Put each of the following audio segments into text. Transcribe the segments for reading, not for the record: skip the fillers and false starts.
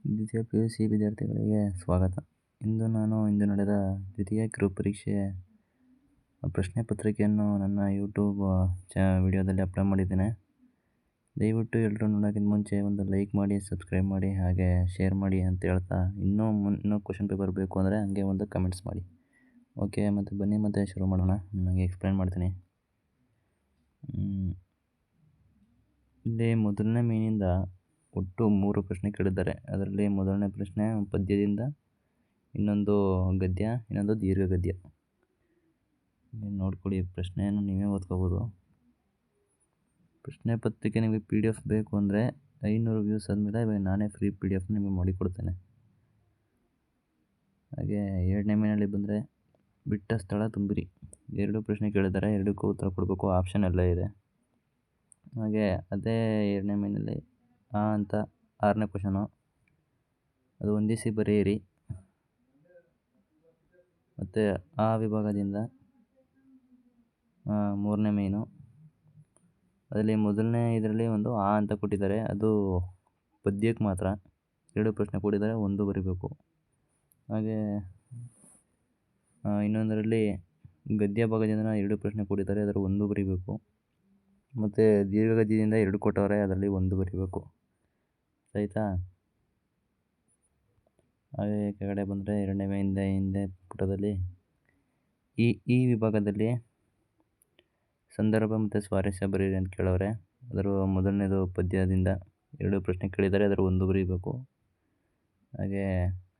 ದ್ವಿತೀಯ PUC ವಿದ್ಯಾರ್ಥಿಗಳಿಗೆ ಸ್ವಾಗತ. ಇಂದು ನಡೆದ ದ್ವಿತೀಯ ಕಿರು ಪರೀಕ್ಷೆಯ ಪ್ರಶ್ನೆ ಪತ್ರಿಕೆಯನ್ನು ನನ್ನ ಯೂಟ್ಯೂಬ್ ವಿಡಿಯೋದಲ್ಲಿ ಅಪ್ಲೋಡ್ ಮಾಡಿದ್ದೇನೆ. ದಯವಿಟ್ಟು ಎಲ್ಲರೂ ನೋಡೋಕ್ಕಿಂತ ಮುಂಚೆ ಒಂದು ಲೈಕ್ ಮಾಡಿ, ಸಬ್ಸ್ಕ್ರೈಬ್ ಮಾಡಿ, ಹಾಗೆ ಶೇರ್ ಮಾಡಿ ಅಂತ ಹೇಳ್ತಾ, ಇನ್ನೂ ಕ್ವಶನ್ ಪೇಪರ್ ಬೇಕು ಅಂದರೆ ಹಾಗೆ ಒಂದು ಕಮೆಂಟ್ಸ್ ಮಾಡಿ. ಓಕೆ, ಬನ್ನಿ ಮತ್ತೆ ಶುರು ಮಾಡೋಣ. ನನಗೆ ಎಕ್ಸ್ಪ್ಲೈನ್ ಮಾಡ್ತೀನಿ. ಇಲ್ಲಿ ಮೊದಲನೇ ಮೇನಿಂದ ಒಟ್ಟು 3 ಪ್ರಶ್ನೆ ಕೇಳಿದ್ದಾರೆ. ಅದರಲ್ಲಿ ಮೊದಲನೇ ಪ್ರಶ್ನೆ ಪದ್ಯದಿಂದ, ಇನ್ನೊಂದು ಗದ್ಯ, ಇನ್ನೊಂದು ದೀರ್ಘ ಗದ್ಯ. ನೋಡ್ಕೊಳ್ಳಿ, ಪ್ರಶ್ನೆಯನ್ನು ನೀವೇ ಓದ್ಕೋಬೋದು. ಪ್ರಶ್ನೆ ಪತ್ರಿಕೆ ನಿಮಗೆ PDF ಬೇಕು ಅಂದರೆ 500 ವ್ಯೂಸ್ ಆದಮೇಲೆ ನಾನೇ ಫ್ರೀ PDF ನಿಮಗೆ ಮಾಡಿಕೊಡ್ತೇನೆ. ಹಾಗೆ ಎರಡನೇ ಮೇನಲ್ಲಿ ಬಂದರೆ ಬಿಟ್ಟ ಸ್ಥಳ ತುಂಬಿರಿ. 2 ಪ್ರಶ್ನೆ ಕೇಳಿದ್ದಾರೆ, 2ಕ್ಕೂ ಉತ್ತರ ಕೊಡಬೇಕು. ಆಪ್ಷನ್ ಎಲ್ಲ ಇದೆ. ಹಾಗೆ ಅದೇ ಎರಡನೇ ಮೇನಲ್ಲಿ ಅಂತ 6ನೇ ಕ್ವಶನು, ಅದು ಹೊಂದಿಸಿ ಬರೆಯಿರಿ. ಮತ್ತು ಆ ವಿಭಾಗದಿಂದ 3ನೇ ಮೇನು, ಅದರಲ್ಲಿ ಮೊದಲನೇ ಇದರಲ್ಲಿ ಒಂದು ಅಂತ ಕೊಟ್ಟಿದ್ದಾರೆ, ಅದು ಪದ್ಯಕ್ಕೆ ಮಾತ್ರ. 2 ಪ್ರಶ್ನೆ ಕೊಟ್ಟಿದ್ದಾರೆ, 1 ಬರೀಬೇಕು. ಹಾಗೆ ಇನ್ನೊಂದರಲ್ಲಿ ಗದ್ಯ ಭಾಗದಿಂದ 2 ಪ್ರಶ್ನೆ ಕೊಟ್ಟಿದ್ದಾರೆ, ಅದರ 1 ಬರೀಬೇಕು. ಮತ್ತು ದೀರ್ಘಗದ್ಯದಿಂದ 2 ಕೊಟ್ಟವ್ರೆ, ಅದರಲ್ಲಿ 1 ಬರೀಬೇಕು. ಆಯಿತಾ? ಹಾಗೆ ಕೆಳಗಡೆ ಬಂದರೆ ಎರಡನೇ ಹಿಂದೆ ಪುಟದಲ್ಲಿ ಈ ವಿಭಾಗದಲ್ಲಿ ಸಂದರ್ಭ ಮತ್ತು ಸ್ವಾರಸ್ಯ ಬರೀರಿ ಅಂತ ಕೇಳವ್ರೆ. ಅದರ ಮೊದಲನೇದು ಪದ್ಯದಿಂದ 2 ಪ್ರಶ್ನೆ ಕೇಳಿದ್ದಾರೆ, ಅದರ 1 ಬರೀಬೇಕು. ಹಾಗೆ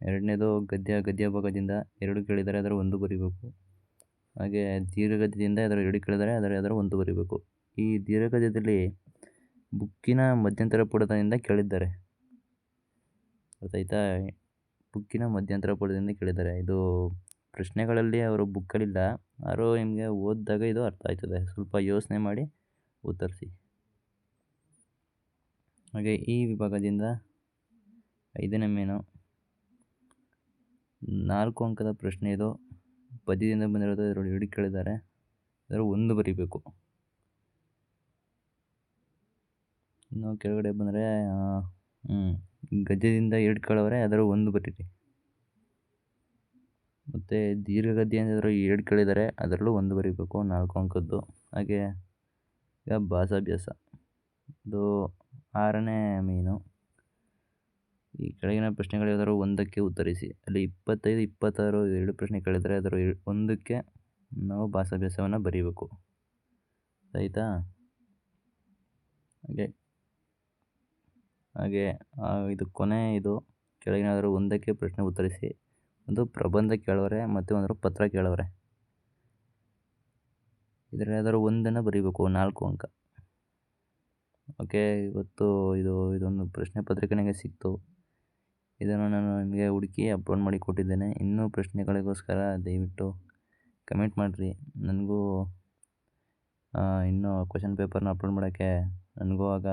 ಎರಡನೇದು ಗದ್ಯ ಭಾಗದಿಂದ 2 ಕೇಳಿದ್ದಾರೆ, ಅದರ 1 ಬರೀಬೇಕು. ಹಾಗೆ ದೀರ್ಘಗದ್ಯದಿಂದ ಅದರ 2 ಕೇಳಿದ್ದಾರೆ, ಅದರ 1 ಬರೀಬೇಕು. ಈ ದೀರ್ಘಗದ್ಯದಲ್ಲಿ ಬುಕ್ಕಿನ ಮಧ್ಯಂತರ ಪುಟದಿಂದ ಕೇಳಿದ್ದಾರೆ. ಗೊತ್ತಾಯ್ತಾ? ಬುಕ್ಕಿನ ಮಧ್ಯಂತರ ಪುಟದಿಂದ ಕೇಳಿದ್ದಾರೆ. ಇದು ಪ್ರಶ್ನೆಗಳಲ್ಲಿ ಅವರು ಬುಕ್ಕಲ್ಲಿಲ್ಲ, ಆದರೂ ನಿಮಗೆ ಓದಿದಾಗ ಇದು ಅರ್ಥ ಆಯ್ತದೆ. ಸ್ವಲ್ಪ ಯೋಚನೆ ಮಾಡಿ ಉತ್ತರಿಸಿ. ಹಾಗೆ ಈ ವಿಭಾಗದಿಂದ 5ನೇ ಮೇನು, 4 ಅಂಕದ ಪ್ರಶ್ನೆ ಇದು. ಪದ್ಯದಿಂದ ಬಂದಿರೋದು, 2 ಕೇಳಿದ್ದಾರೆ, ಅದರ 1 ಬರೀಬೇಕು. ಇನ್ನು ಕೆಳಗಡೆ ಬಂದರೆ ಗದ್ಯದಿಂದ 2 ಕೇಳವ್ರೆ, ಅದರ 1 ಬರೀರಿ. ಮತ್ತು ದೀರ್ಘಗದ್ಯದಿಂದ 2 ಕೇಳಿದ್ದಾರೆ, ಅದರಲ್ಲೂ 1 ಬರೀಬೇಕು, 4 ಅಂಕದ್ದು. ಹಾಗೆ ಈಗ ಭಾಷಾಭ್ಯಾಸ, ಇದು 6ನೇ ಮೇನು. ಈ ಕೆಳಗಿನ ಪ್ರಶ್ನೆಗಳು ಯಾವ್ದಾದ್ರು 1ಕ್ಕೆ ಉತ್ತರಿಸಿ. ಅಲ್ಲಿ 25, 26 2 ಪ್ರಶ್ನೆ ಕೇಳಿದರೆ, ಅದರ 1ಕ್ಕೆ ನಾವು ಭಾಷಾಭ್ಯಾಸವನ್ನು ಬರೀಬೇಕು. ಆಯಿತಾ? ಹಾಗೆ ಇದು ಕೊನೆ, ಇದು ಕೆಳಗಿನಾದರೂ 1ಕ್ಕೆ ಪ್ರಶ್ನೆ ಉತ್ತರಿಸಿ. ಒಂದು ಪ್ರಬಂಧ ಕೇಳವ್ರೆ ಮತ್ತು ಒಂದು ಪತ್ರ ಕೇಳವ್ರೆ. ಇದರಲ್ಲಿ ಯಾವ್ದಾದ್ರು 1 ಬರೀಬೇಕು, 4 ಅಂಕ. ಓಕೆ, ಇವತ್ತು ಇದೊಂದು ಪ್ರಶ್ನೆ ಪತ್ರಿಕೆ ನನಗೆ ಸಿಕ್ತು. ಇದನ್ನು ನಾನು ನಿಮಗೆ ಹುಡುಕಿ ಅಪ್ಲೋಡ್ ಮಾಡಿ ಕೊಟ್ಟಿದ್ದೇನೆ. ಇನ್ನೂ ಪ್ರಶ್ನೆಗಳಿಗೋಸ್ಕರ ದಯವಿಟ್ಟು ಕಮೆಂಟ್ ಮಾಡಿರಿ. ನನಗೂ ಇನ್ನೂ ಕ್ವಶನ್ ಪೇಪರ್ನ ಅಪ್ಲೋಡ್ ಮಾಡೋಕ್ಕೆ ನನಗೂ ಆಗ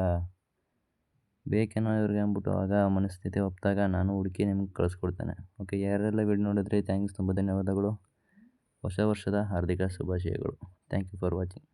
ಬೇಕೇನೋ ಇವ್ರಿಗೆ ಅಂದ್ಬಿಟ್ಟು ಆಗ ಮನಸ್ಥಿತಿ ಒಪ್ಪಿದಾಗ ನಾನು ಹುಡುಕಿ ನಿಮ್ಗೆ ಕಳಿಸ್ಕೊಡ್ತೇನೆ. ಓಕೆ, ಯಾರೆಲ್ಲ ವಿಡಿಯೋ ನೋಡಿದ್ರಿ, ಥ್ಯಾಂಕ್ಸ್, ತುಂಬ ಧನ್ಯವಾದಗಳು. ಹೊಸ ವರ್ಷದ ಹಾರ್ದಿಕ ಶುಭಾಶಯಗಳು. Thank you for watching.